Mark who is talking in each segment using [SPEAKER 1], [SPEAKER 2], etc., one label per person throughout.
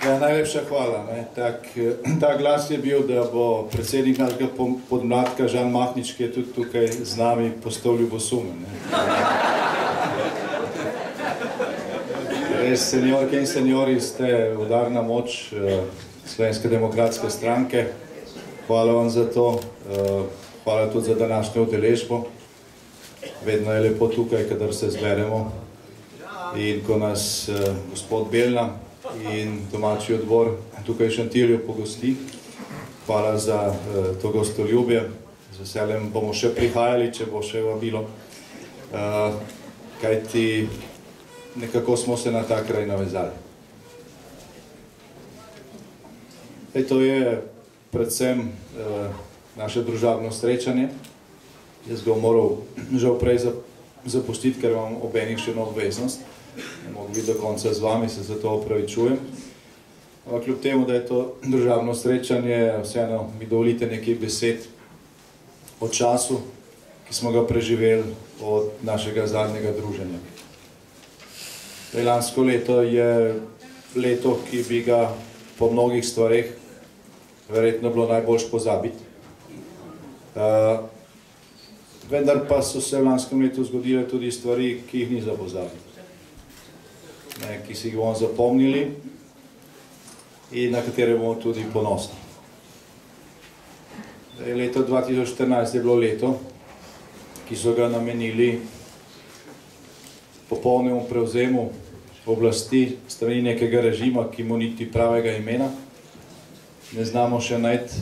[SPEAKER 1] Ja, najlepša hvala. Ta glas je bil, da bo predsednik našega podmladka Žan Mahnič, ki je tudi tukaj z nami, postal ljubosumen. Res, seniorke in seniori, ste udarna moč Slovenske demokratske stranke. Hvala vam za to. Hvala tudi za današnjo udeležbo. Vedno je lepo tukaj, kadar se zberemo. In ko nas gospod Belna in domači odbor tukaj v Šentilju pogosti. Hvala za to gostoljubje. Z veseljem bomo še prihajali, če bo še vabilo. Kajti nekako smo se na ta kraj navezali. To je predvsem naše družabno srečanje. Jaz ga moral žal prej zapustiti, ker imam ob enih še eno obveznost. Ne mogu biti do konca z vami, se za to opravičujem. Ampak kljub temu, da je to družabno srečanje, vseeno mi dovolite nekaj besed o času, ki smo ga preživeli od našega zadnjega druženja. Lansko leto je leto, ki bi ga po mnogih stvareh verjetno bilo najboljš pozabiti. Vendar pa so se v lanskem letu zgodile tudi stvari, ki jih ni za pozabiti. Ki si jih bomo zapomnili in na katere bomo tudi ponosni. Leto 2014 je bilo leto, ki so ga namenili popolnemu prevzemu oblasti strani nekega režima, ki mu niti pravega imena ne znamo še najti.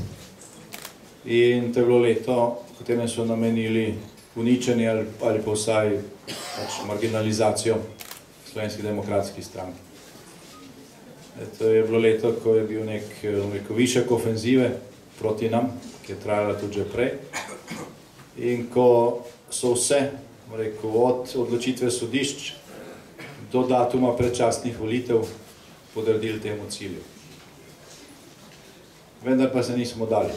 [SPEAKER 1] In to je bilo leto, v katerem so namenili uničenje ali pa vsaj marginalizacijo Slovenski demokratski stranki. To je bilo leto, ko je bil nek višek ofenzive proti nam, ki je trajala tudi že prej. In ko so vse, od odločitve sodišč do datuma predčasnih volitev podredili temu cilju. Vendar pa se nismo dali.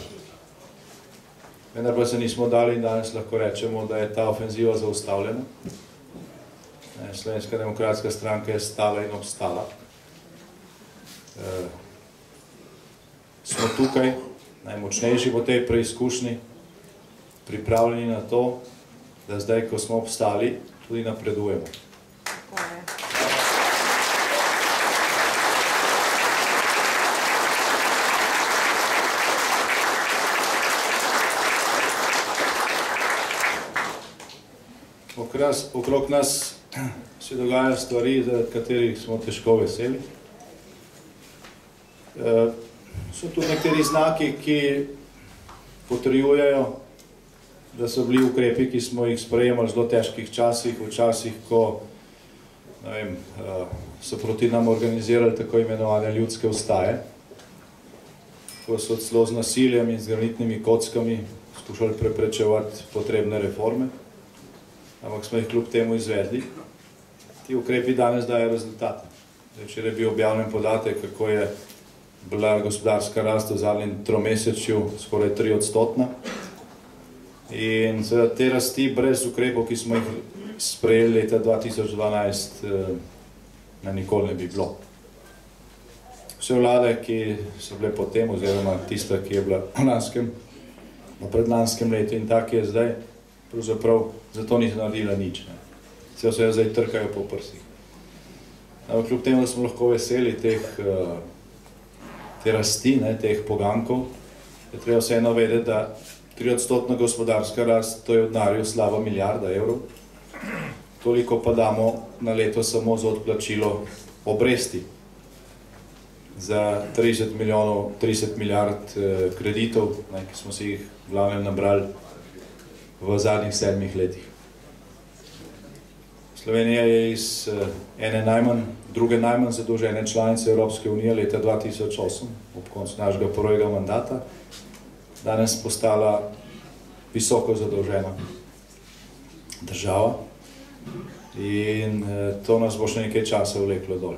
[SPEAKER 1] In danes lahko rečemo, da je ta ofenziva zaustavljena. Slovenska demokratska stranka je stala in obstala. Smo tukaj, najmočnejši po tej preizkušnji, pripravljeni na to, da zdaj, ko smo obstali, tudi napredujemo. Okrog nas se dogajajo stvari, za katerih smo težko veseli. So tu nekateri znaki, ki potrjujejo, da so bili ukrepi, ki smo jih sprejemali v zelo težkih časih, v časih, ko so proti nam organizirali tako imenovane ljudske vstaje, ko so celo z nasiljem in z granitnimi kockami skušali preprečevati potrebne reforme, ampak smo jih kljub temu izvedli. Ti ukrepi danes dajo rezultate. Včeraj je bil objavljen podatek, kako je bila gospodarska rast v zadnjem tromesečju skoraj 3-odstotna. In te rasti brez ukrepov, ki smo jih sprejeli leta 2012, nikoli ne bi bilo. Vse vlade, ki so bile potem, oziroma tista, ki je bila v predlanskem letu in tak je zdaj, pravzaprav zato niso naredila nič. Vse se zdaj trkajo po prsih. Kljub temu, da smo lahko veseli te rasti, teh pogankov, je treba vseeno vedeti, da 3-odstotna gospodarska rast, to je v denarju slaba milijarda evrov. Toliko pa damo na leto samo za odplačilo obresti. Za 30 milijard kreditov, ki smo si jih v glavnem nabrali v zadnjih 7 letih. Slovenija je iz druge najmanj zadolžene članice Evropske unije leta 2008, ob koncu našega prvega mandata, danes postala visoko zadolžena država in to nas bo še nekaj časa vleklo dol.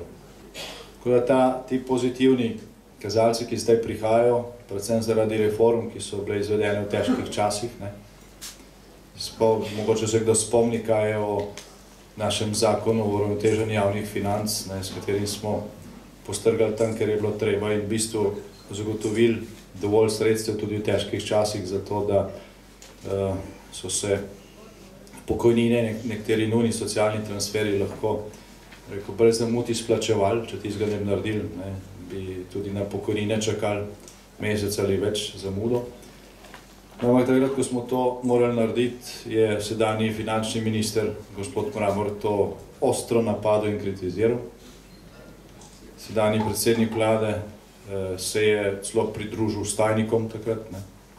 [SPEAKER 1] Tako da ti pozitivni kazalci, ki zdaj prihajajo, predvsem zaradi reform, ki so bile izvedene v težkih časih, mogoče se kdo spomni, kaj je o našem zakonu o uravnoteženju javnih financ, s katerim smo postrgali tam, ker je bilo treba in v bistvu zagotovili dovolj sredstev tudi v težkih časih za to, da so se pokojnine, nekateri nujni socialni transferi lahko brez zamud izplačevali, če tistega ne bi naredili, bi tudi na pokojnine čakali mesec ali več zamudo. Ampak takrat, ko smo to morali narediti, je sedanji finančni minister, gospod Mramor, to ostro napadel in kritiziral. Sedanji predsednik vlade se je celo pridružil stajnikom takrat,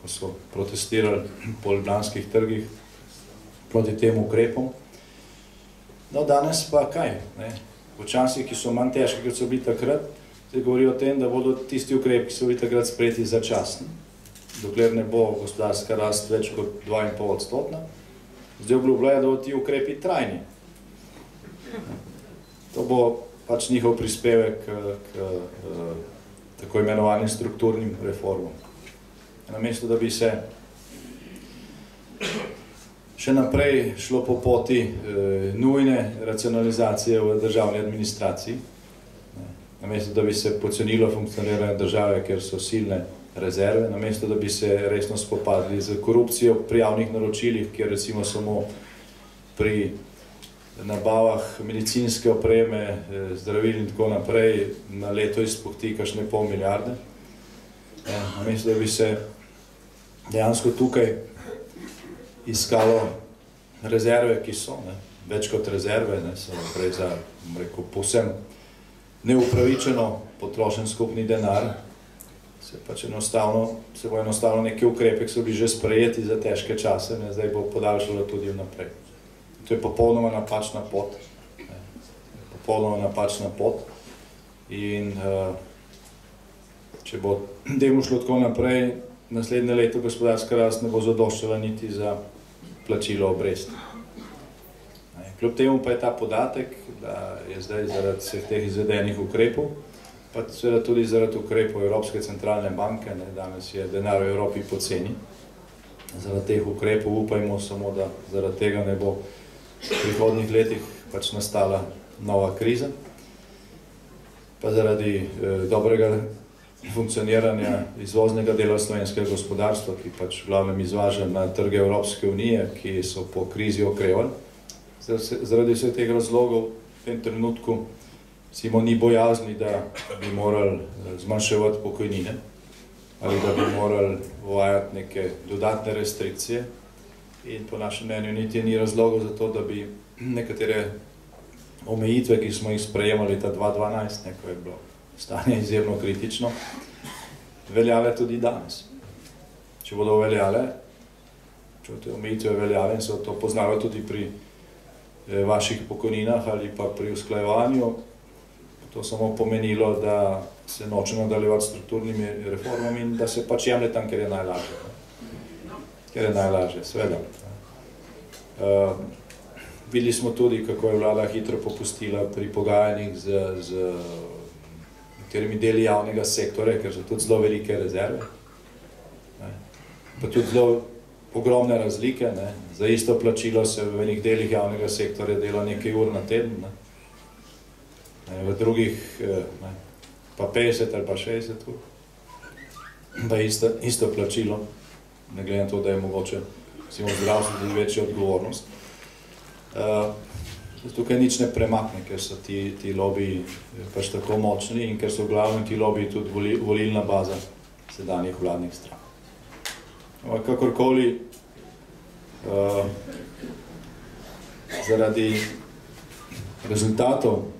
[SPEAKER 1] ko so protestirali po ljubljanskih trgih proti tem ukrepom. No, danes pa kaj? V časih, ki so manj težki, kot so bili takrat, se govori o tem, da bodo tisti ukrepi, ki so bili takrat sprejeti začasni, dokler ne bo gospodarska rast več kot 2,5%. Zdaj obljubljajo, da bodo ti ukrepi trajni. To bo pač njihov prispevek k tako imenovanim strukturnim reformom. Namesto, da bi se še naprej šlo po poti nujne racionalizacije v državni administraciji, namesto, da bi se pocenilo funkcioniranje države, ker so silne rezerve, namesto, da bi se resno spopadli z korupcijo pri javnih naročilih, kjer recimo samo pri nabavah medicinske opreme, zdravil in tako naprej na leto izpuhti kakšne pol milijarde. Namesto, da bi se dejansko tukaj iskalo rezerve, ki so, več kot rezerve, so prej za, rekel, povsem neupravičeno potrošen skupni denar, se bo enostavno neke ukrepe, ki so bili že sprejeti za težke čase, zdaj bo podaljšalo tudi vnaprej. To je popolnoma napačna pot. Popolnoma napačna pot. In če bo temu šlo tako naprej, naslednje leto gospodarska rast ne bo zadoščala niti za plačilo obresti. Kljub temu pa je ta podatek, da je zdaj zaradi vseh teh izvedenih ukrepov, pa seveda tudi zaradi ukrepov Evropske centralne banke, danes je denar v Evropi poceni. Zaradi teh ukrepov upajmo samo, da zaradi tega ne bo v prihodnjih letih pač nastala nova kriza. Pa zaradi dobrega funkcioniranja izvoznega dela slovenskega gospodarstva, ki pač v glavnem izvaža na trge Evropske unije, ki so po krizi okrevali. Zaradi vseh teh razlogov v tem trenutku Simo ni bojazni, da bi morali zmanjševati pokojnine ali da bi morali uvajati neke dodatne restrikcije in po našem mnenju niti ni razlogov za to, da bi nekatere omejitve, ki smo jih sprejemali ta 2012, ko je bilo stanje izjemno kritično, veljale tudi danes. Če bodo veljale, če bodo te omejitve veljale in so to poznalo tudi pri vaših pokojninah ali pa pri usklajevanju, to samo pomenilo, da se noče nadaljevati s strukturnimi reformami in da se pač jemlje tam, ker je najlažje. Ker je najlažje, seveda. Videli smo tudi, kako je vlada hitro popustila pri pogajanjih z nekaterimi deli javnega sektorja, ker so tudi zelo velike rezerve. Pa tudi zelo ogromne razlike. Za isto plačilo se v enih delih javnega sektorja dela nekaj ur na teden, v drugih pa 50 ali pa 60 ur. Pa isto plačilo, ne glede na to, da je mogoče v zdravstvu tudi večja odgovornost. Tukaj nič ne premakne, ker so ti lobiji pač tako močni in ker so v glavnem ti lobiji tudi volilna baza sedanjih vladnih stran. Kakorkoli, zaradi rezultatov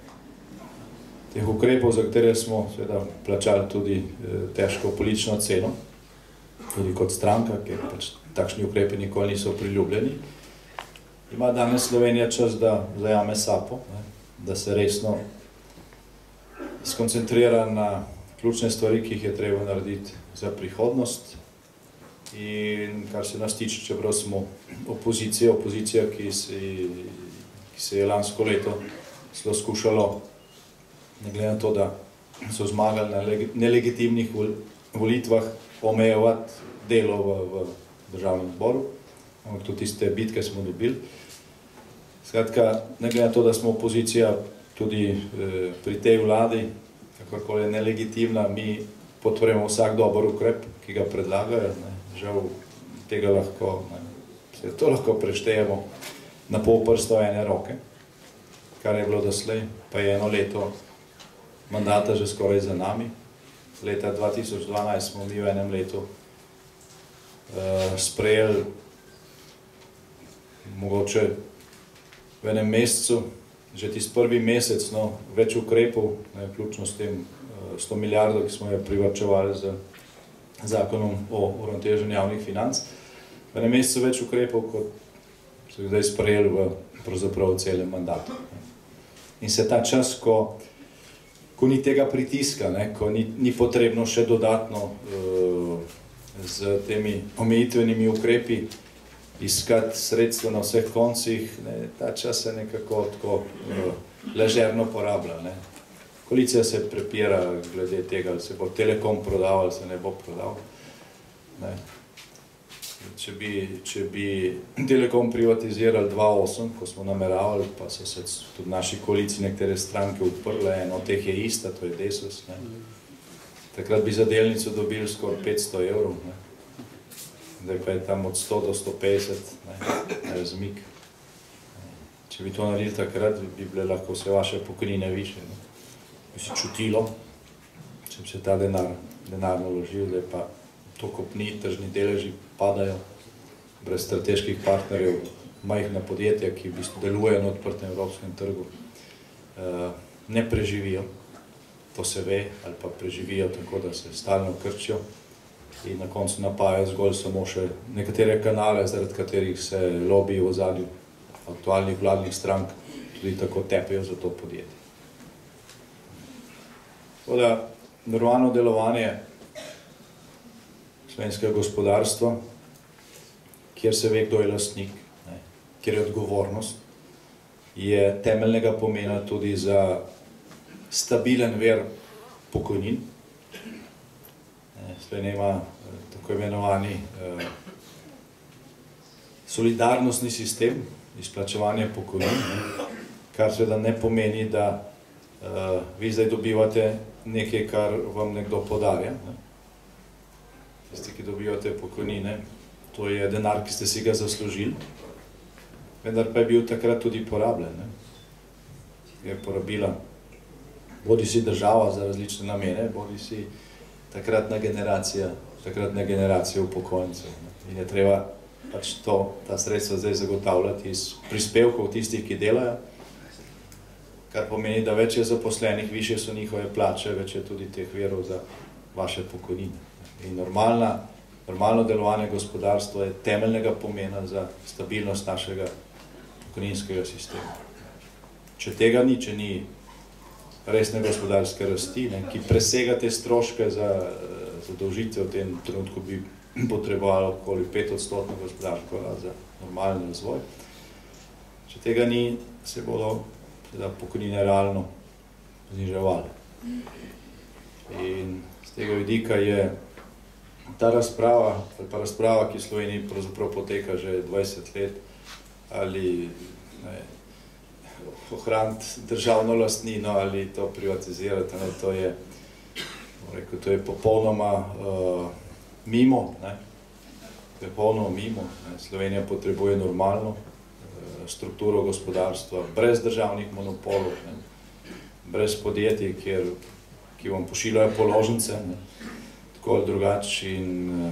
[SPEAKER 1] teh ukrepov, za katere smo seveda plačali tudi težko politično ceno, tudi kot stranka, ker pač takšni ukrepi nikoli niso priljubljeni, ima danes Slovenija čas, da zajame sapo, da se resno skoncentrira na ključne stvari, ki jih je treba narediti za prihodnost. In kar se nas tiče, čeprav smo opozicija, ki se je lansko leto zelo skušalo, ne glede na to, da so zmagali na nelegitimnih volitvah, omejevati delo v državnem zboru, ampak tudi tiste bitke smo dobili. Skratka, ne glede na to, da smo opozicija tudi pri tej vladi, kakorkoli je nelegitimna, mi podpremo vsak dober ukrep, ki ga predlagajo. Žal tega lahko, to lahko preštejemo na pol prsta ene roke, kar je bilo doslej, pa je 1 leto mandata že skoraj za nami. Leta 2012 smo mi v enem letu sprejeli mogoče v enem mesecu, že tisti prvi mesec, več ukrepov, vključno s tem 100 milijardo, ki smo jo privarčevali z zakonom o uravnoteženju javnih financ. V enem mesecu več ukrepov, kot so zdaj sprejeli v pravzaprav celem mandatu. In se ta čas, ko ni tega pritiska, ko ni potrebno še dodatno z temi omejitvenimi ukrepi iskati sredstva na vseh koncih, ta čas se nekako tako ležerno porablja. Koalicija se prepira glede tega, ali se bo Telekom prodal, ali se ne bo prodal. Če bi Telekom privatizirali 2008, ko smo nameravali, pa so se tudi naši koaliciji nekatere stranke uprle, eno od teh je ista, to je Desus. Takrat bi za delnico dobili skoraj 500 evrov, zdaj pa je tam od 100 do 150 razmik. Če bi to naredili takrat, bi bile lahko vse vaše pokojnine više. Bi se čutilo, če bi se ta denar naložil, zdaj pa to kopni, tržni deleži padajo, brez strateških partnerjev, majhna podjetja, ki v bistvu delujejo na odprtem evropskem trgu, ne preživijo, to se ve, ali pa preživijo tako, da se stalno krčijo in na koncu napajajo zgolj samo še nekatere kanale, zaradi katerih se lobiji v ozadju aktualnih vladnih strank tudi tako tepejo za to podjetje. Tako da, normalno delovanje slovenskega gospodarstva, kjer se ve, kdo je lastnik, kjer je odgovornost, je temeljnega pomena tudi za stabilen vir pokojnin. Slovenija ima tako imenovani solidarnostni sistem, izplačevanje pokojnin, kar seveda ne pomeni, da vi zdaj dobivate nekaj, kar vam nekdo podarja. Tisti, ki dobivate pokojnine, to je denar, ki ste si ga zaslužili, vendar pa je bil takrat tudi porabljen. Je porabila bodi si država za različne namene, bodi si takratna generacija upokojencev. In je treba pač ta sredstva zdaj zagotavljati iz prispevkov tistih, ki delajo, kar pomeni, da več je zaposlenih, višje so njihove plače, več je tudi teh virov za vaše pokojnine. In normalno delovanje gospodarstva je temeljnega pomena za stabilnost našega pokojninskega sistema. Če tega ni, če ni resne gospodarske rasti, ki presega te stroške za zadolžitve, v tem trenutku bi potrebovalo okoli 5% gospodarsko za normalni razvoj. Če tega ni, se bodo pokojnine realno zniževale. In z tega vidika je ta razprava, ali pa razprava, ki v Sloveniji pravzaprav poteka že 20 let, ali ohraniti državno lastnino ali to privatizirati, to je popolnoma mimo. Slovenija potrebuje normalno strukturo gospodarstva, brez državnih monopolov, brez podjetij, ki vam pošiljajo položnice, tako ali drugače, in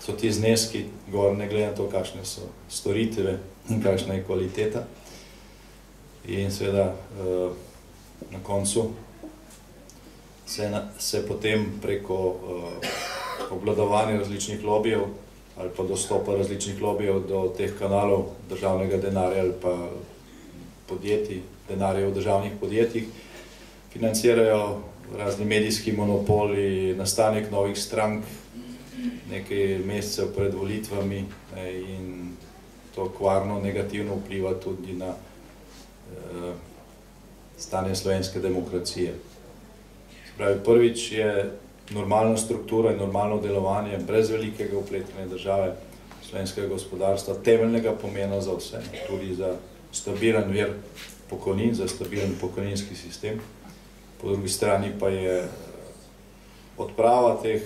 [SPEAKER 1] so ti zneski gor, ne glede na to, kakšne so storitve in kakšna je kvaliteta. In seveda na koncu se potem preko obvladovanja različnih lobijev ali pa dostopa različnih lobijev do teh kanalov državnega denarja ali pa podjetij, denarja v državnih podjetjih, financirajo razni medijski monopoli, nastanek novih strank nekaj mesecev pred volitvami, in to kvarno negativno vpliva tudi na stanje slovenske demokracije. Se pravi, prvič je normalna struktura in normalno delovanje brez velikega vpletanja države slovenskega gospodarstva temeljnega pomena za vse, tudi za stabilen vir pokojnin, za stabilen pokojninski sistem. po drugi strani pa je odprava teh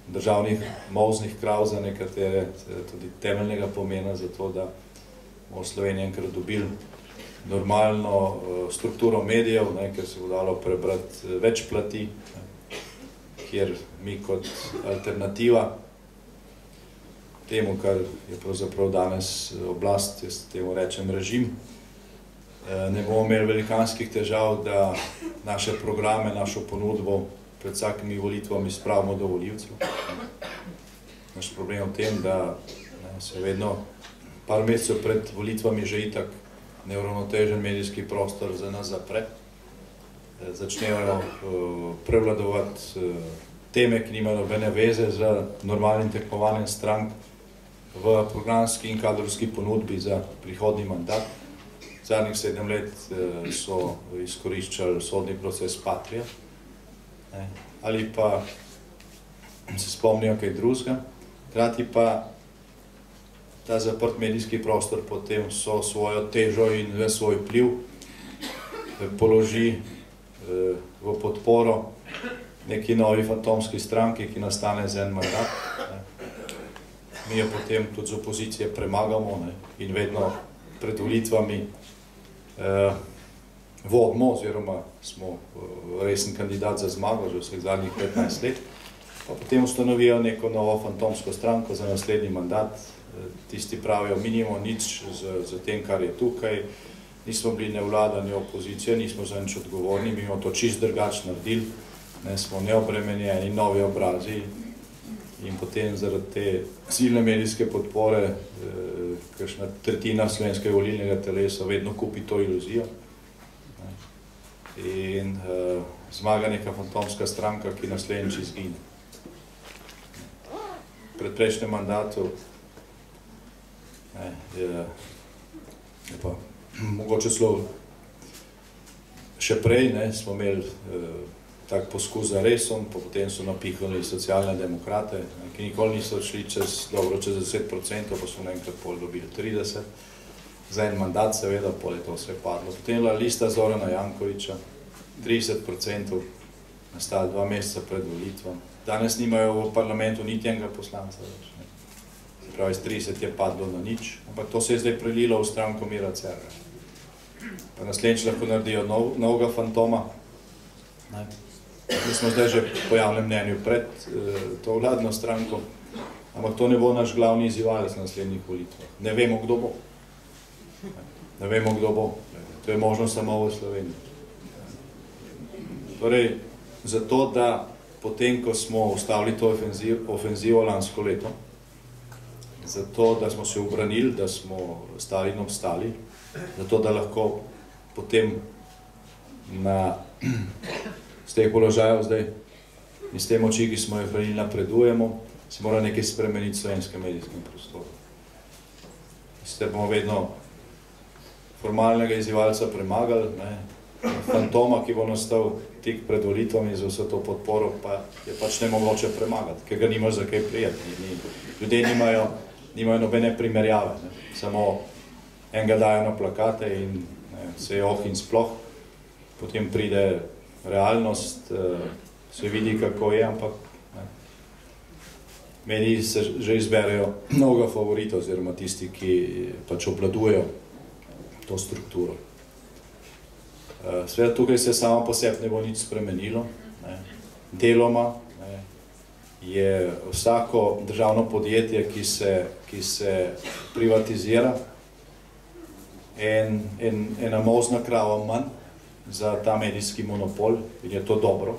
[SPEAKER 1] državnih molznih krav za nekatere tudi temeljnega pomena za to, da bomo v Sloveniji enkrat dobili normalno strukturo medijev, ker se bo dalo prebrati več plati, kjer mi kot alternativa temu, kar je pravzaprav danes oblast, jaz temu rečem režim, ne bomo imeli velikanskih težav, da naše programe, našo ponudbo pred vsakimi volitvami spravimo do volivcev. Naš problem je v tem, da se vedno par mesecev pred volitvami že itak neuravnotežen medijski prostor za nas zapre. Začnejo prevladovati teme, ki nimajo nobene veze z normalnim tekmovanjem strank v programski in kadrovski ponudbi za prihodnji mandat. Zadnjih 7 let so izkoriščali sodni proces Patria, ali pa se spomnijo kaj drugega. Hkrati pa ta zaprt medijski prostor potem so svojo težo in svoj vpliv položi v podporo neki novi fantomski stranki, ki nastane z en mandat. Mi jo potem tudi z opozicije premagamo in vedno pred volitvami vodimo, oziroma smo resen kandidat za zmago že vseh zadnjih 15 let, pa potem ustanovijo neko novo fantomsko stranko za naslednji mandat. Tisti pravijo, mi nimamo nič z tem, kar je tukaj, nismo bili ne vlada, ne opozicija, nismo za nič odgovorni, mi imamo to čist drugače naredili, smo neobremenjeni, novi obrazi in potem zaradi te ciljne medijske podpore kakšna tretjina slovenskega volilnega telesa vedno kupi to iluzijo in zmaga neka fantomska stranka, ki naslednjič izgine. Pred prejšnjem mandatu je pa mogoče celo še prej smo imeli tak poskus za resom, potem so napihnili socialne demokrate, ki nikoli niso šli čez 10%, pa so naenkrat pol dobili 30%, za en mandat seveda, pol je to vse padlo. Potem je bila lista Zorana Jankovića, 30%, nastala 2 meseca pred volitvam. Danes nimajo v parlamentu niti enega poslanca več. Se pravi, z 30 je padlo na nič, ampak to se je zdaj prelilo v stranko Mira Cerarja. Pa naslednjič lahko naredijo novega fantoma. Mi smo zdaj že po javnem mnenju pred to vladno stranko, ampak to ne bo naš glavni izzivalec na naslednjih volitvah. Ne vemo, kdo bo. Ne vemo, kdo bo. To je možno samo v Sloveniji. Torej, zato, da potem, ko smo ustavili to ofenzivo lansko leto, zato, da smo se ubranili, da smo stali in obstali, zato, da lahko potem z teh položajev zdaj in s te moči, ki smo jo hranili, napredujemo, se mora nekaj spremeniti v slovenskem medijskem prostoru. Sicer bomo vedno formalnega izzivalca premagali, fantoma, ki bo nastal tik pred volitvami za vso to podporo, pa je pač nemogoče premagati, ker ga nimaš za kaj prijeti. Ljudje nimajo nobene primerjave, samo enega dajo na plakate in se je in sploh, potem pride realnost, se vidi, kako je, ampak mediji se že izberejo mnogo favoritov, oziroma tisti, ki pač obvladujejo to strukturo. Seveda tukaj se samo po sebi ne bo nič spremenilo. Deloma je vsako državno podjetje, ki se privatizira, ena molzna krava manj za ta medijski monopol in je to dobro.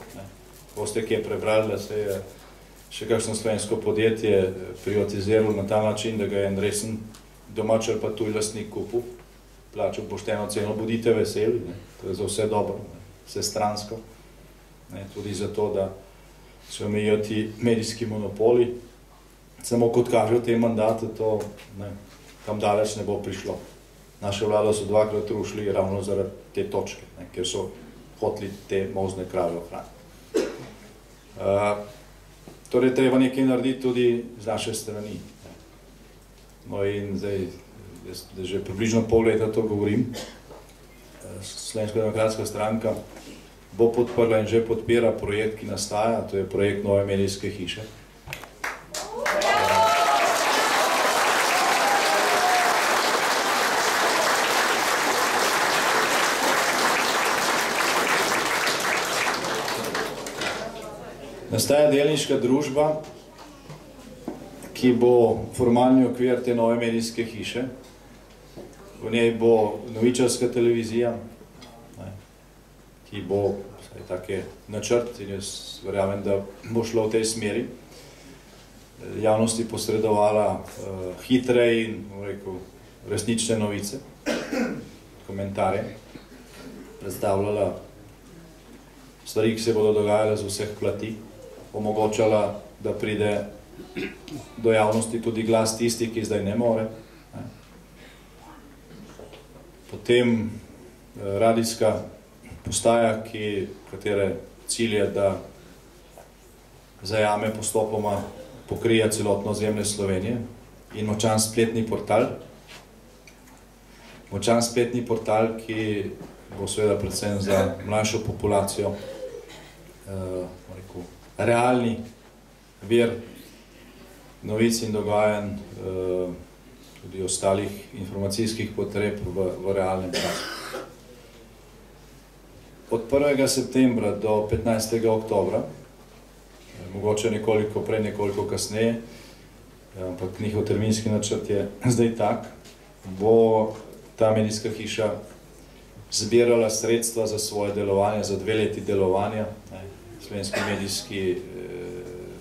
[SPEAKER 1] Ko ste kje prebrali, da se je še kakšno slovensko podjetje privatiziralo na ta način, da ga je en resen domač ali pa tuj lastnik kupil, plačal pošteno ceno, bodite veseli, to je za vse dobro, vse stransko, tudi zato, da se omejijo ti medijski monopoli. Samo kot kaže v tem mandatu, to tam daleč ne bo prišlo. Naše vlado so 2-krat rušili ravno zaradi te točke, ker so hoteli te molzne krave ohraniti. Torej, treba nekaj narediti tudi z naše strani. No in zdaj že približno pol leta to govorim. Slovenska demokratska stranka bo podprla in že podpira projekt, ki nastaja, to je projekt Nove medijske hiše. Nastaja delniška družba, ki bo formalni okvir te Nove medijske hiše. V njej bo novičarska televizija, ki bo take načrt in jaz verjamem, da bo šlo v tej smeri. Javnosti posredovala hitre in resnične novice, komentarje, predstavljala stvari, ki se bodo dogajale z vseh plati, omogočala, da pride do javnosti tudi glas tisti, ki zdaj ne more. Potem radijska postaja, katere cilj je, da zajame postopoma, pokrija celotno ozemlje Slovenije, in močan spletni portal. Močan spletni portal, ki bo seveda predvsem za mlajšo populacijo realni vir novic in dogajanj, tudi ostalih informacijskih potreb v realnem času. Od 1. septembra do 15. oktobra, mogoče nekoliko prej, nekoliko kasneje, ampak njihov terminski načrt je zdaj tak, bo ta medijska hiša zbirala sredstva za svoje delovanje, za 2 leti delovanja. Slovenski medijski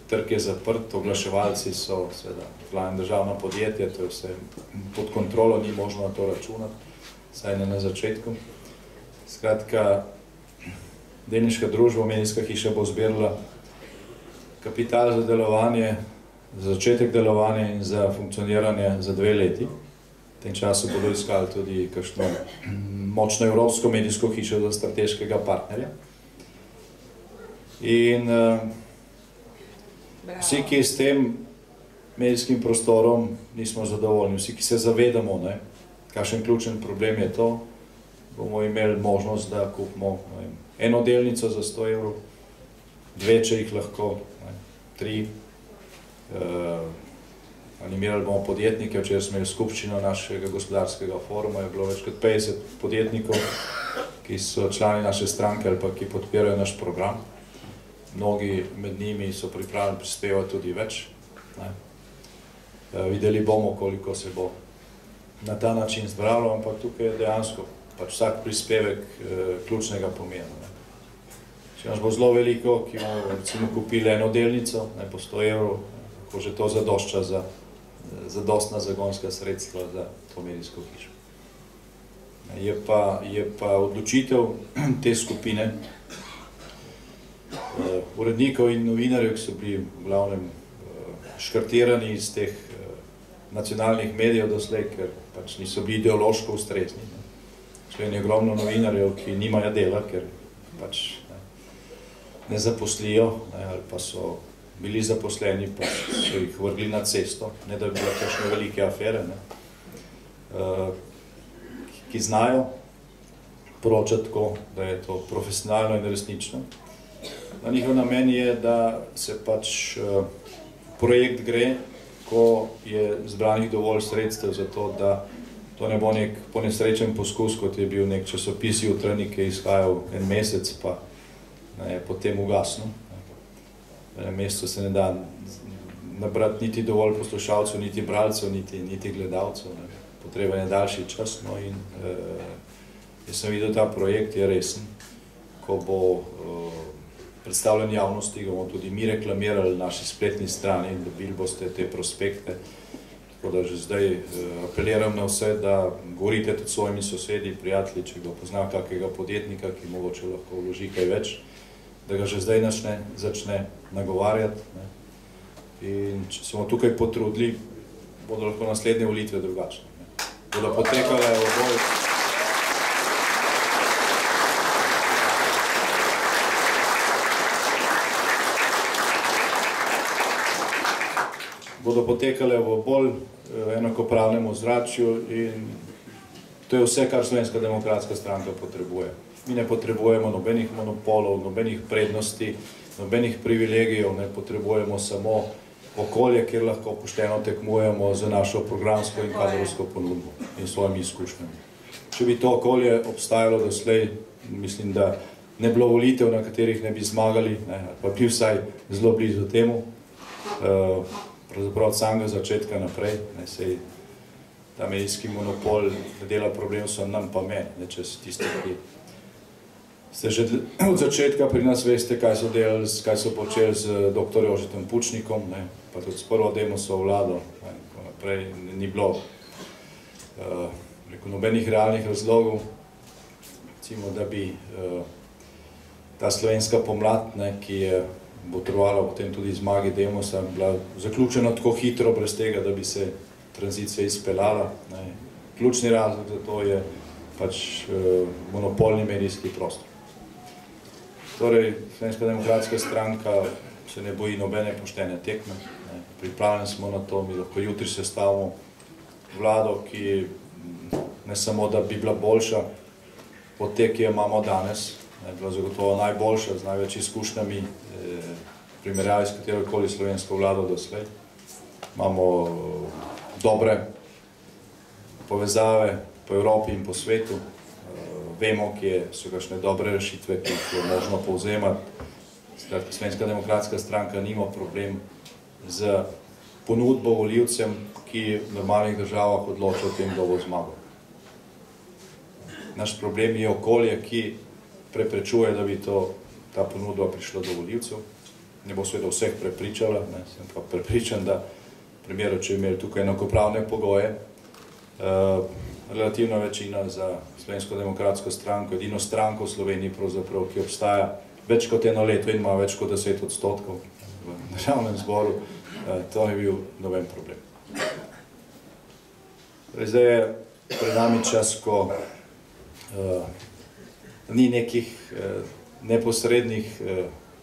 [SPEAKER 1] trg je zaprt, oglaševalci so seveda glavno državno podjetje, to je vse pod kontrolo, ni možno na to računati, saj ne na začetku. Skratka, delniška družba, medijska hiša bo zbirala kapital za delovanje, za začetek delovanja in za funkcioniranje za 2 leti. V tem času bodo iskali tudi kakšno močno evropsko medijsko hišo za strateškega partnerja. In vsi, ki s tem medijskim prostorom nismo zadovoljni, vsi, ki se zavedamo, kakšen ključen problem je to, bomo imeli možnost, da kupimo eno delnico za 100 evrov, 2, če jih lahko, 3. Animirali bomo podjetnike, včeraj smo imeli skupščino našega gospodarskega foruma, je bilo več kot 50 podjetnikov, ki so člani naše stranke ali pa ki podpirajo naš program. Mnogi med njimi so pripravljeni prispevati tudi več. Videli bomo, koliko se bo na ta način zbralo, ampak tukaj je dejansko vsak prispevek ključnega pomena. Če nas bo zelo veliko, ki bomo recimo kupili eno delnico, po 100 evrov, lahko že to zadošča za zadostna zagonska sredstva za to medijsko hišo. Je pa odločitev te skupine urednikov in novinarjev, ki so bili v glavnem škartirani iz teh nacionalnih medijev doslej, ker pač niso bili ideološko ustrezni. Slovenije je ogromno novinarjev, ki nimajo dela, ker pač ne zaposlijo, ali pa so bili zaposleni, pa so jih vrgli na cesto, ne da bi bilo kakšne velike afere, ki znajo poročati tako, da je to profesionalno in resnično. Njihov namen je, da se pač projekt gre, ko je zbranih dovolj sredstev za to, da to ne bo nek ponesrečen poskus, kot je bil nek časopis Jutranjik, ki je izhajal en mesec, pa je potem ugasnil. V enem mesecu se ne da nabrati niti dovolj poslušalcev, niti bralcev, niti gledalcev. Potreben je daljši čas. In jaz sem videl, ta projekt je resen. Ko bo predstavljen javnosti, ga bomo tudi mi reklamirali na naši spletni strani in dobili boste te prospekte. Tako da že zdaj apeliram na vse, da govorite tudi s svojimi sosedi, prijatelji, če ga pozna kakega podjetnika, ki mogoče lahko vloži kaj več, da ga že zdaj začne nagovarjati. In če smo tukaj potrudili, bodo lahko naslednje volitve drugačne. Bodo potekale v bolj enakopravnem ozračju in To je vse, kar Slovenska demokratska stranka potrebuje. Mi ne potrebujemo nobenih monopolov, nobenih prednosti, nobenih privilegijev, ne potrebujemo samo okolje, kjer lahko pošteno tekmujemo za našo programsko in kadrovsko ponudbo in svojimi izkušnjami. Če bi to okolje obstajalo doslej, mislim, da ne bilo volitev, na katerih ne bi zmagali, ne, pa bi vsaj zelo blizu temu, pravzaprav od samega začetka naprej, ne, sej ta medijski monopol ne dela problem, so nam pa meni, ne, če so tisti, ki ste že od začetka pri nas veste, kaj so delali, kaj so počeli z dr. Jožetom Pučnikom, ne, pa tudi s prvo Demosovo vlado, ne, tako naprej, ni bilo nobenih realnih razlogov, recimo, da bi ta slovenska pomlad, ne, ki je botrovala potem tudi zmagi Demosa, bila zaključena tako hitro, brez tega, da bi se tranzicija izpeljala. Ne. Ključni razlog za to je pač monopolni medijski prostor. Torej, Slovenska demokratska stranka se ne boji nobene poštene tekme. Ne. Pripravljeni smo na to, mi lahko jutri sestavimo vlado, ki ne samo, da bi bila boljša od te, ki jo imamo danes, ne, bila zagotovo najboljša, z največ izkušnjami, primerjavi s katerokoli slovensko vlado doslej. Imamo dobre povezave po Evropi in po svetu, vemo, kje so kakšne dobre rešitve, ki jih je možno povzemati. Slovenska demokratska stranka nima problem z ponudbo volivcem, ki v normalnih državah odloča o tem, kdo bo zmagal. Naš problem je okolje, ki preprečuje, da bi ta ponudba prišla do volivcev. Ne bo seveda vseh prepričala, ne, sem pa prepričan, da v primeru, če imeli tukaj enakopravne pogoje, relativna večina za Slovensko demokratsko stranko, edino stranko v Sloveniji pravzaprav, ki obstaja več kot eno leto in ima več kot 10% v državnem zboru, to ni bil noben problem. Zdaj je pred nami čas, ko ni nekih neposrednih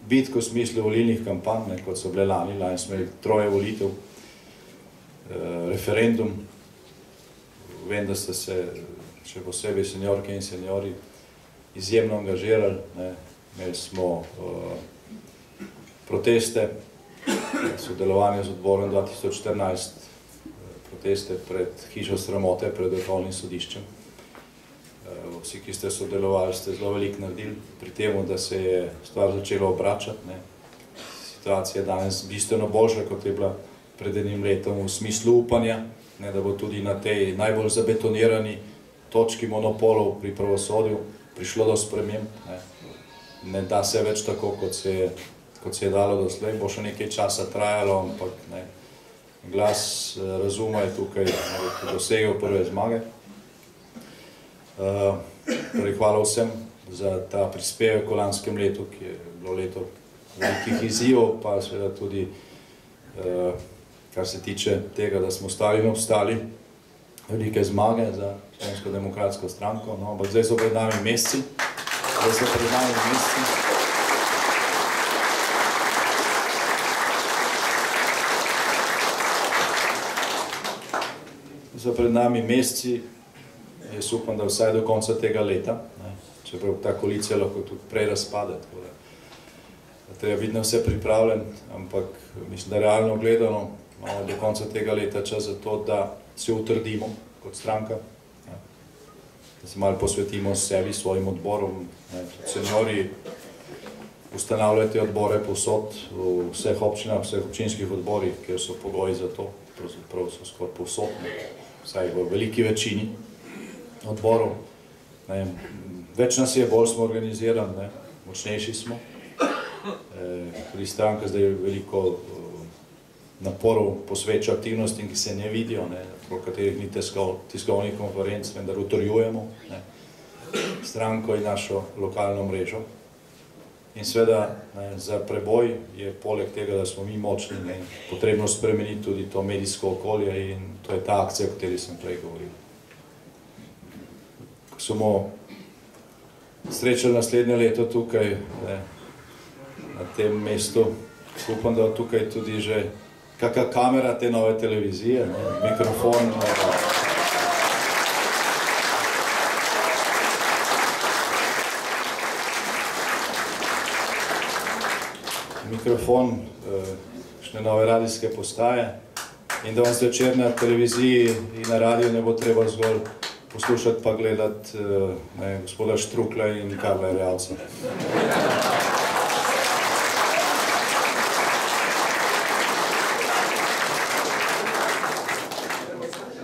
[SPEAKER 1] bitk v smislu volilnih kampanj, kot so bile lani smo imeli 3 volitev, referendum. Vem, da ste se še posebej seniorke in seniori izjemno angažirali. Imeli smo proteste, sodelovanje z odborom 2014, proteste pred hišo sramote, pred Vrhovnim sodiščem. Vsi, ki ste sodelovali, ste zelo veliko naredili pri temu, da se je stvar začela obračati. Situacija je danes bistveno boljša, kot je bila pred enim letom, v smislu upanja, da bo tudi na tej najbolj zabetonirani točki monopolov pri pravosodju prišlo do sprememb. Ne da se več tako, kot se je dalo doslej, bo še nekaj časa trajalo, ampak glas razuma je tukaj dosegel prve zmage. Torej, hvala vsem za ta prispevek v lanskem letu, ki je bilo leto velikih izzivov, pa seveda tudi kar se tiče tega, da smo stali in obstali, velike zmage za Slovensko demokratsko stranko, no, ampak zdaj so pred nami meseci, jaz upam, da vsaj do konca tega leta, čeprav ta koalicija lahko tudi prej razpade, tako da treba biti na vse pripravljen, ampak mislim, da realno gledano imamo do konca tega leta čas za to, da se utrdimo kot stranka, da se malo posvetimo sebi, svojim odborom. Seniori ustanavljate odbore povsod, v vseh občinah, vseh občinskih odborih, kjer so pogoji za to, pravzaprav so skoraj povsod, vsaj v veliki večini odborov. Več nas je, bolj smo organizirani, močnejši smo. Tudi stranka zdaj veliko naporov posveča aktivnostim, ki se ne vidijo, po katerih ni tiskovnih konferenc, vendar utrjujemo stranko in našo lokalno mrežo. In seveda za preboj je poleg tega, da smo mi močni, potrebno spremeniti tudi to medijsko okolje in to je ta akcija, o kateri sem prej govoril. Ko smo srečali naslednje leto tukaj na tem mestu, upam, da tukaj tudi že kakšna kamera te nove televizije, mikrofon. mikrofon, kakšne nove radijske postaje in da vam zvečer na televiziji in na radiju ne bo treba zgolj poslušati pa gledati gospoda Štrukla in Karla Erjavca.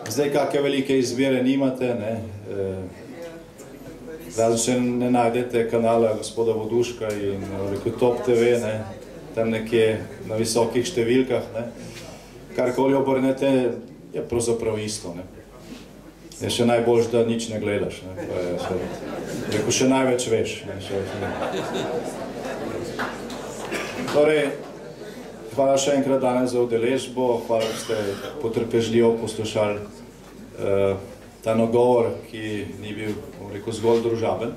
[SPEAKER 1] Zdaj, kakve velike izbire nimate, razen še ne najdete kanala gospoda Voduška in Top TV, tam nekje na visokih številkah, karkoli obrnete, je pravzaprav isto. Je še najboljš, da nič ne gledaš. Rekel, še največ veš. Torej, hvala še enkrat danes za udeležbo, hvala, da ste potrpežljivo poslušali ta nagovor, ki ni bil, rekel, zgolj družaben,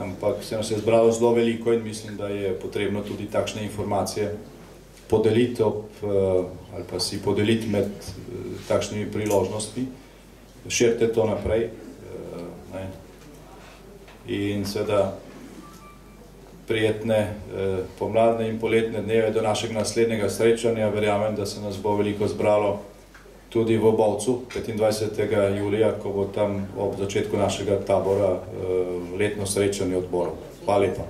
[SPEAKER 1] ampak se nas je zbralo zelo veliko in mislim, da je potrebno tudi takšne informacije podeliti ali pa si podeliti med takšnimi priložnostmi. Širite to naprej in seveda prijetne pomladne in poletne dneve do našega naslednjega srečanja. Verjamem, da se nas bo veliko zbralo tudi v Bovcu 25. julija, ko bo tam ob začetku našega tabora letno srečanje odborov. Hvala lepa.